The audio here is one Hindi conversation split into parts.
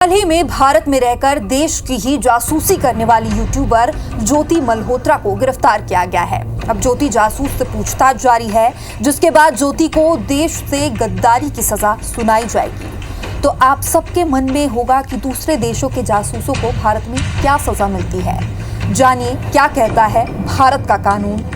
हाल ही में भारत में रहकर देश की ही जासूसी करने वाली यूट्यूबर ज्योति मल्होत्रा को गिरफ्तार किया गया है। अब ज्योति जासूस से पूछताछ जारी है, जिसके बाद ज्योति को देश से गद्दारी की सजा सुनाई जाएगी। तो आप सबके मन में होगा कि दूसरे देशों के जासूसों को भारत में क्या सजा मिलती है। जानिए क्या कहता है भारत का कानून।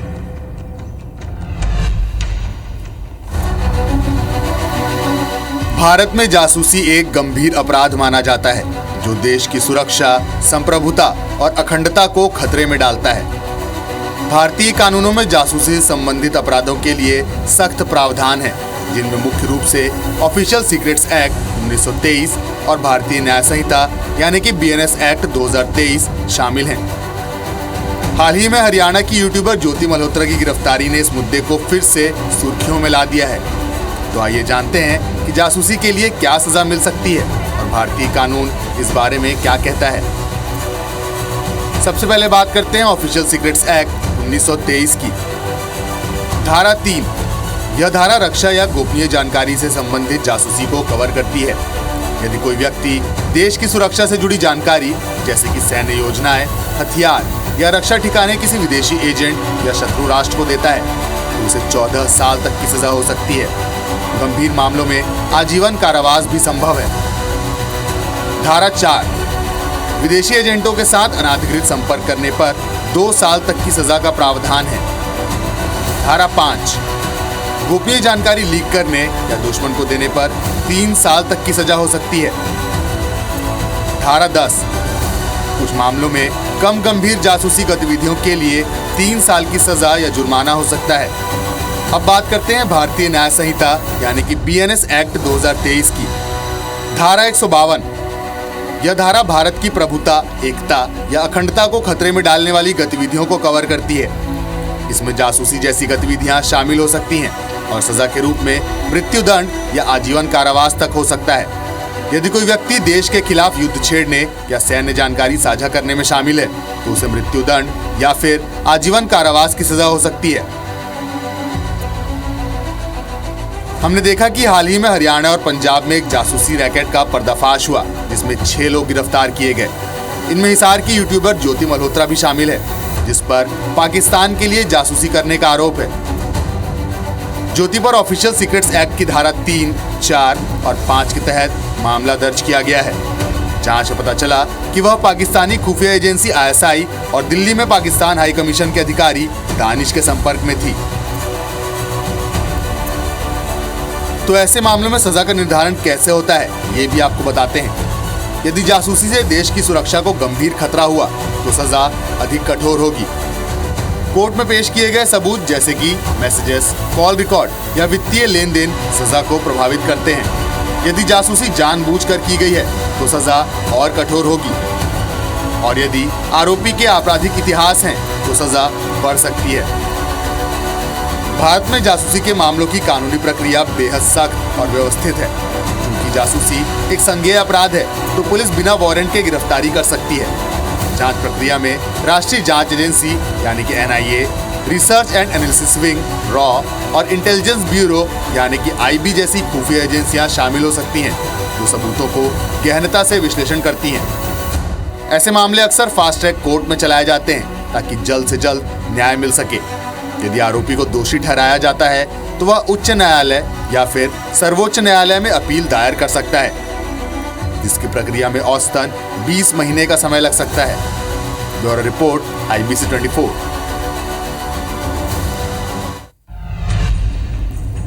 भारत में जासूसी एक गंभीर अपराध माना जाता है, जो देश की सुरक्षा, संप्रभुता और अखंडता को खतरे में डालता है। भारतीय कानूनों में जासूसी से संबंधित अपराधों के लिए सख्त प्रावधान है, जिनमें मुख्य रूप से ऑफिशियल सीक्रेट्स एक्ट 1923 और भारतीय न्याय संहिता यानी कि BNS एक्ट 2023 शामिल हैं। हाल ही में हरियाणा की यूट्यूबर ज्योति मल्होत्रा की गिरफ्तारी ने इस मुद्दे को फिर से सुर्खियों में ला दिया है। तो आइए जानते हैं कि जासूसी के लिए क्या सजा मिल सकती है और भारतीय कानून इस बारे में क्या कहता है। सबसे पहले बात करते हैं ऑफिशियल सीक्रेट्स एक्ट 1923 की। धारा 3, यह धारा रक्षा या गोपनीय जानकारी से संबंधित जासूसी को कवर करती है। यदि कोई व्यक्ति देश की सुरक्षा से जुड़ी जानकारी जैसे कि सैन्य योजनाएं, हथियार या रक्षा ठिकाने किसी विदेशी एजेंट या शत्रु राष्ट्र को देता है तो उसे 14 साल तक की सजा हो सकती है। गंभीर मामलों में आजीवन कारावास भी संभव है। धारा 4, विदेशी एजेंटों के साथ अनधिकृत संपर्क करने पर 2 साल तक की सजा का प्रावधान है। धारा 5, गोपनीय जानकारी लीक करने या दुश्मन को देने पर 3 साल तक की सजा हो सकती है। धारा 10, कुछ मामलों में कम गंभीर जासूसी गतिविधियों के लिए 3 साल की सजा या जुर्माना हो सकता है। अब बात करते हैं भारतीय न्याय संहिता यानी कि BNS एक्ट 2023 की। धारा 152, यह धारा भारत की प्रभुता, एकता या अखंडता को खतरे में डालने वाली गतिविधियों को कवर करती है। इसमें जासूसी जैसी गतिविधियां शामिल हो सकती हैं और सजा के रूप में मृत्युदंड या आजीवन कारावास तक हो सकता है। यदि कोई व्यक्ति देश के खिलाफ युद्ध छेड़ने या सैन्य जानकारी साझा करने में शामिल है तो उसे मृत्युदंड या फिर आजीवन कारावास की सजा हो सकती है। हमने देखा कि हाल ही में हरियाणा और पंजाब में एक जासूसी रैकेट का पर्दाफाश हुआ, जिसमें 6 लोग गिरफ्तार किए गए। इनमें हिसार की यूट्यूबर ज्योति मल्होत्रा भी शामिल है, जिस पर पाकिस्तान के लिए जासूसी करने का आरोप है। ज्योति पर ऑफिशियल सीक्रेट्स एक्ट की धारा 3, 4 और 5 के तहत मामला दर्ज किया गया है। जांच में पता चला कि वह पाकिस्तानी खुफिया एजेंसी ISI और दिल्ली में पाकिस्तान हाई कमीशन के अधिकारी दानिश के संपर्क में थी। तो ऐसे मामलों में सजा का निर्धारण कैसे होता है, ये भी आपको बताते हैं। यदि जासूसी से देश की सुरक्षा को गंभीर खतरा हुआ तो सजा अधिक कठोर होगी। कोर्ट में पेश किए गए सबूत जैसे कि मैसेजेस, कॉल रिकॉर्ड या वित्तीय लेन देन सजा को प्रभावित करते हैं। यदि जासूसी जानबूझकर की गई है तो सजा और कठोर होगी, और यदि आरोपी के आपराधिक इतिहास हैं तो सजा बढ़ सकती है। भारत में जासूसी के मामलों की कानूनी प्रक्रिया बेहद सख्त और व्यवस्थित है। क्योंकि जासूसी एक संज्ञेय अपराध है तो पुलिस बिना वारंट के गिरफ्तारी कर सकती है। जांच प्रक्रिया में राष्ट्रीय जांच एजेंसी यानी कि NIA, research and analysis wing RAW और इंटेलिजेंस ब्यूरो यानी कि IB जैसी खुफिया एजेंसियां शामिल हो सकती हैं, जो सबूतों को गहनता से विश्लेषण करती हैं। ऐसे मामले अक्सर फास्ट ट्रैक कोर्ट में चलाए जाते हैं ताकि जल्द से जल्द न्याय मिल सके। यदि आरोपी को दोषी ठहराया जाता है तो वह उच्च न्यायालय या फिर सर्वोच्च न्यायालय में अपील दायर कर सकता है, जिसकी प्रक्रिया में औसतन 20 महीने का समय लग सकता है। Bureau report IBC 24।